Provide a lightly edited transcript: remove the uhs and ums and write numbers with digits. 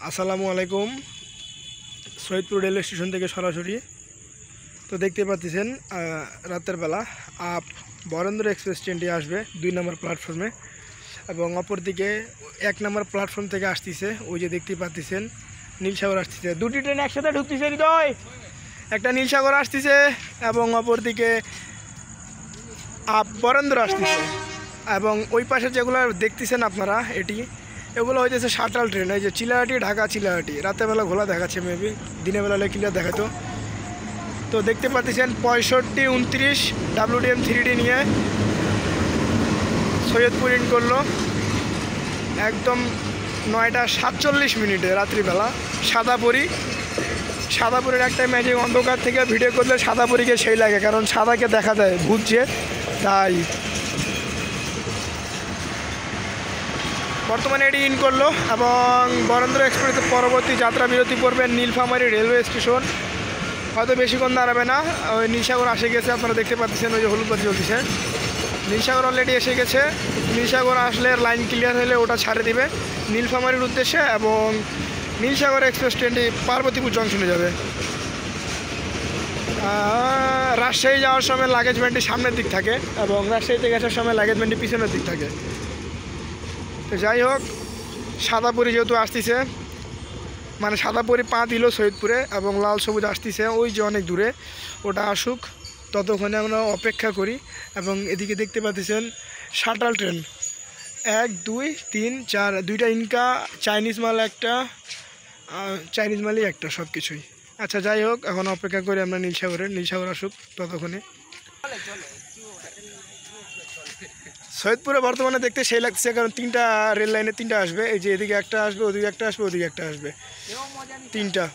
আসসালামু আলাইকুম। Saidpur railway station থেকে সরাসরি তো দেখতে পাচ্ছেন রাতের বেলা বরেন্দ্র এক্সপ্রেস ট্রেনটি আসবে 2 নম্বর প্ল্যাটফর্মে এবং অপরদিকে 1 নম্বর প্ল্যাটফর্ম থেকে আসতেছে। ওই যে দেখতে পাচ্ছেন নীলসাগর আসতেছে। দুটি ট্রেন একসাথে ঢুকতেছে, হৃদয় একটা নীলসাগর আসতেছে এবং অপরদিকে বরেন্দ্র আসতেছে। এবং ওই পাশে যেগুলো দেখতেছেন আপনারা এগুলো হয়েছে শাটল ট্রেন। এই যে চিলাহাটি ঢাকা চিলাহাটি রাতেরবেলা ঘোলা দেখাচ্ছে, মেবি দিনের বেলা ক্লিয়ার দেখাতো। তো দেখতে পাচ্ছেন 6529 WDM 3D নিয়ে সৈয়দপুর ইন করলো একদম 9টা 47 মিনিটে রাত্রিবেলা। সাদাপুরের একটা ম্যাজিক অন্ধকার থেকে ভিডিও করলে সাদাপুরীকে সেই লাগে, কারণ সাদাকে দেখা যায় ঘুরছে। তাই বর্তমানে এটি ইন করলো এবং বরেন্দ্র এক্সপ্রেসের পরবর্তী যাত্রা বিরতি পড়বে নীলফামারী রেলওয়ে স্টেশন। হয়তো বেশিক্ষণ দাঁড়াবে না। ওই নীলসাগর এসে গেছে, আপনারা দেখতে পাচ্ছেন ওই যে হলুদ বাতি চলতেছে। নীলসাগর অলরেডি এসে গেছে। নীলসাগর আসলে লাইন ক্লিয়ার হলে ওটা ছাড়ে দিবে নীলফামারীর উদ্দেশ্যে এবং নীলসাগর এক্সপ্রেস ট্রেনটি পার্বতীপুর জংশনে যাবে। রাজশাহী যাওয়ার সময় লাগেজ ভ্যানটি সামনের দিক থাকে এবং রাজশাহী থেকে আসার সময় লাগেজ ভ্যানটি পিছনের দিক থাকে। তো যাই হোক, সাদাপুরি যেহেতু আসতেছে, মানে সাদাপুরি পা দিল সৈয়দপুরে এবং লাল সবুজ আসতেছে ওই যে অনেক দূরে, ওটা আসুক ততক্ষণে আমরা অপেক্ষা করি। এবং এদিকে দেখতে পাচ্ছেন শাটল ট্রেন 1 2 3 4 দুইটা ইনকা, চাইনিজ মালই একটা, সব কিছুই। আচ্ছা যাই হোক, এখন অপেক্ষা করি আমরা নীলসাগর আসুক ততক্ষণে। সৈয়দপুরে বর্তমানে দেখতে সেই লাগছে, কারণ 3টা রেল লাইনে 3টা আসবে। এই যে এদিকে একটা আসবে, ওদিকে একটা আসবে, ওদিকে একটা আসবে, 3টা।